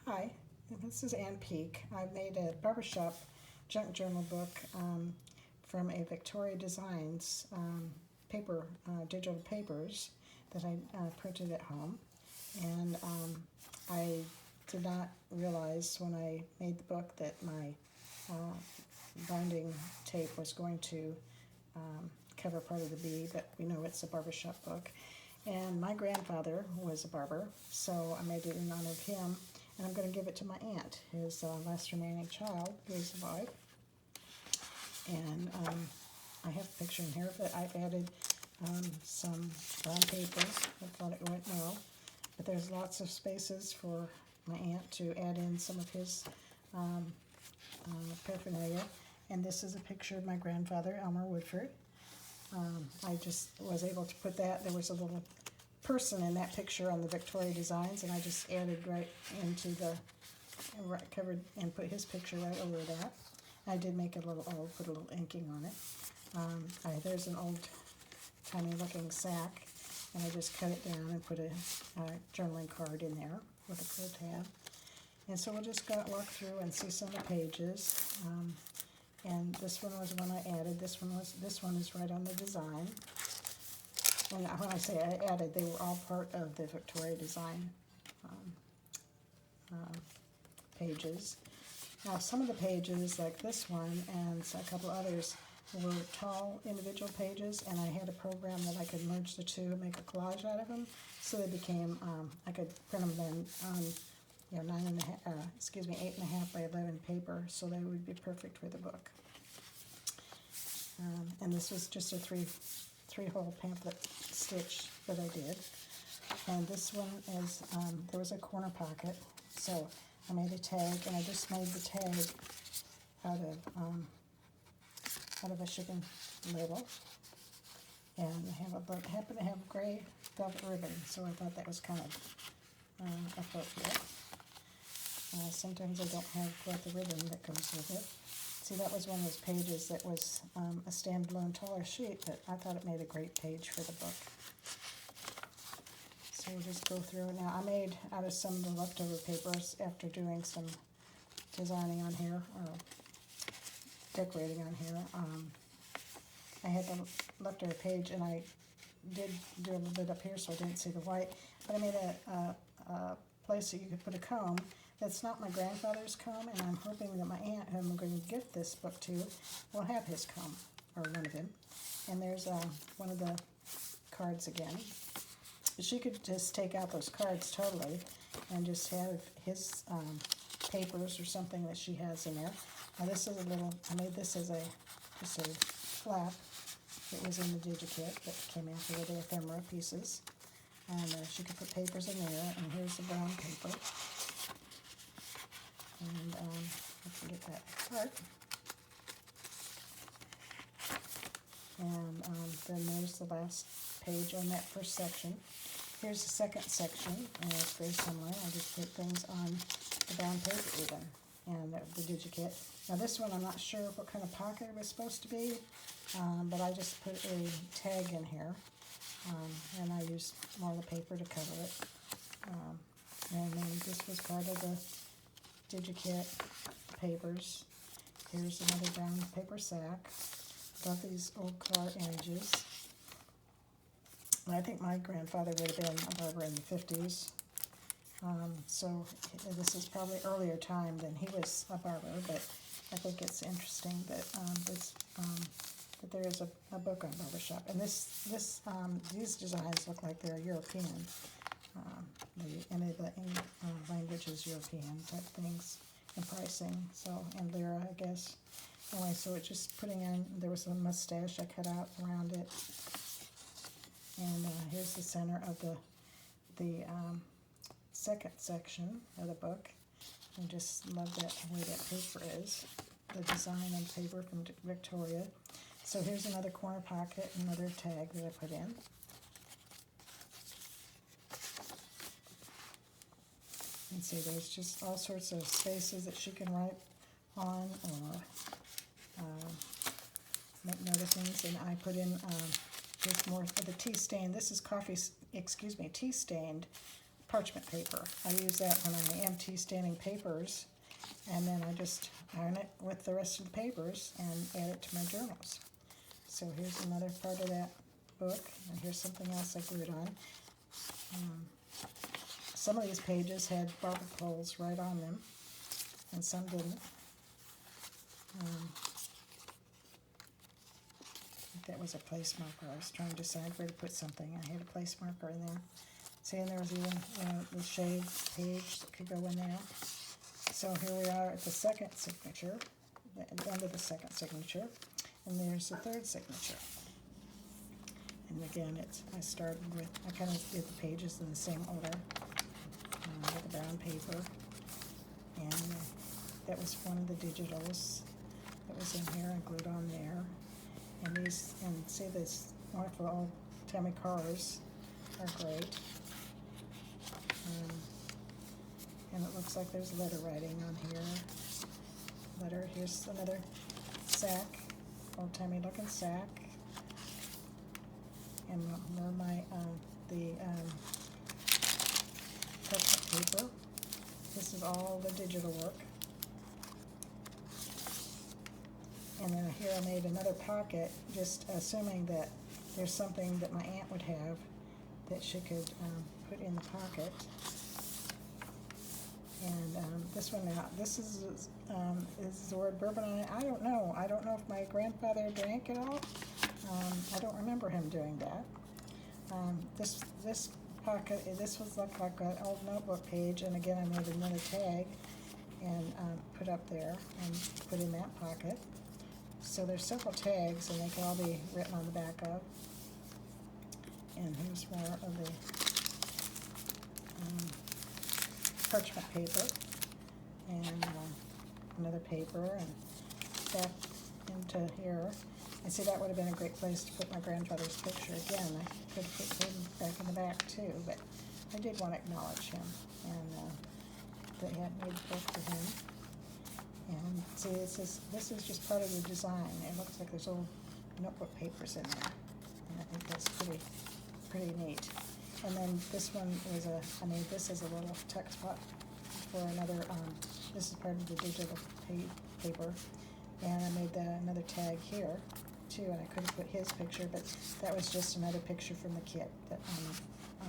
Hi, this is Ann Peak. I made a Barbershop junk journal book from a Vectoria Designs paper, digital papers that I printed at home. And I did not realize when I made the book that my binding tape was going to cover part of the B, but we know it's a barbershop book. And my grandfather was a barber, so I made it in honor of him. And I'm going to give it to my aunt, his last remaining child, who is alive. And I have a picture in here, but I've added some brown paper. I thought it went well. But there's lots of spaces for my aunt to add in some of his paraphernalia. And this is a picture of my grandfather, Elmer Woodford. I just was able to put that. There was a little person in that picture on the Vectoria Designs, and I just added right into the covered and put his picture right over that. I did make it a little old, put a little inking on it. There's an old tiny looking sack, and I just cut it down and put a journaling card in there with a pro tab. And so we'll just walk through and see some of the pages. And this one was one I added. This one is right on the design. And when I say I added, they were all part of the Vectoria Design pages. Now, some of the pages, like this one and a couple others, were tall individual pages, and I had a program that I could merge the two and make a collage out of them, so they became, I could print them then on, 8.5 by 11 paper, so they would be perfect for the book. And this was just a three-hole pamphlet stitch that I did. And this one is, there was a corner pocket, so I made a tag, and I just made the tag out of a shipping label. And I happen to have gray velvet ribbon, so I thought that was kind of appropriate. Sometimes I don't have the ribbon that goes with it. See, that was one of those pages that was a standalone taller sheet, but I thought it made a great page for the book. So we'll just go through. Now, I made out of some of the leftover papers after doing some designing on here, or decorating on here. I had the leftover page, and I did do a little bit up here so I didn't see the white, but I made a place that you could put a comb. That's not my grandfather's comb, and I'm hoping that my aunt, who I'm going to gift this book to, will have his comb, or one of them. And there's one of the cards again. She could just take out those cards totally and just have his papers or something that she has in there. Now this is I made this as just a flap. It was in the DigiKit that came after the ephemera pieces. And she could put papers in there, and here's the brown paper. And let's get that apart. And then there's the last page on that first section. Here's the second section, and it's very similar. I just put things on the brown paper even, and the DigiKit. Now this one, I'm not sure what kind of pocket it was supposed to be, but I just put a tag in here, and I used more of the paper to cover it. And then this was part of the DigiKit papers. Here's another brown paper sack. Got these old car images. And I think my grandfather would have been a barber in the 50s. So this is probably earlier time than he was a barber, but I think it's interesting that that there is a book on barbershop. And these designs look like they're European. Any of the language is European type things, and pricing, so, and lira, I guess. Anyway, so it's just putting in, there was a mustache I cut out around it. And here's the center of the second section of the book. I just love that way that paper is, the design on paper from Victoria. So here's another corner pocket, another tag that I put in. And see, there's just all sorts of spaces that she can write on, or make note of things. And I put in just more of the tea stain. This is tea stained parchment paper. I use that when I empty standing papers, and then I just iron it with the rest of the papers and add it to my journals. So here's another part of that book, and here's something else I glued on. Some of these pages had barber poles right on them, and some didn't. I think that was a place marker. I was trying to decide where to put something. I had a place marker in there. See, and there was even the shade page that could go in there. So here we are at the second signature, the end of the second signature, and there's the third signature. And again, I started with, I kind of did the pages in the same order, with the brown paper, and that was one of the digitals that was in here. I glued on there, and these, and see this wonderful old-timey cars are great. And it looks like there's letter writing on here. Here's another sack, old-timey looking sack. And more of my, the parchment paper. This is all the digital work. And then here I made another pocket, just assuming that there's something that my aunt would have that she could put in the pocket. And this one now, this is the word bourbon on it. I don't know. I don't know if my grandfather drank it all. I don't remember him doing that. This pocket, this was like an old notebook page, and again I made another tag and put up there and put in that pocket. So there's several tags, and they can all be written on the back of. And here's more of the parchment paper, and another paper, and back into here. And see, that would have been a great place to put my grandfather's picture again. I could have put him back in the back too, but I did want to acknowledge him, and that he had made a book for him. And see, this is just part of the design. It looks like there's old notebook papers in there, and I think that's pretty neat. And then this one was I made this as a little tuck spot for another, this is part of the digital paper, and I made another tag here too, and I couldn't put his picture, but that was just another picture from the kit, that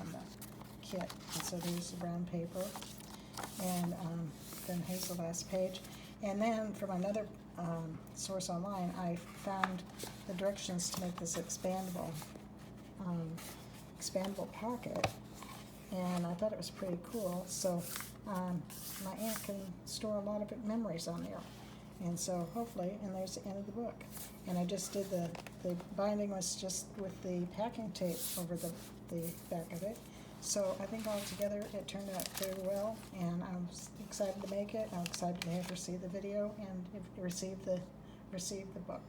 on the kit. And so there's the brown paper, and then here's the last page. And then from another source online, I found the directions to make this expandable pocket, and I thought it was pretty cool. So my aunt can store a lot of memories on there, and so hopefully, and there's the end of the book. And I just did the binding was just with the packing tape over the back of it. So I think altogether it turned out very well, and I was excited to make it. I'm excited to have her see the video and receive the book.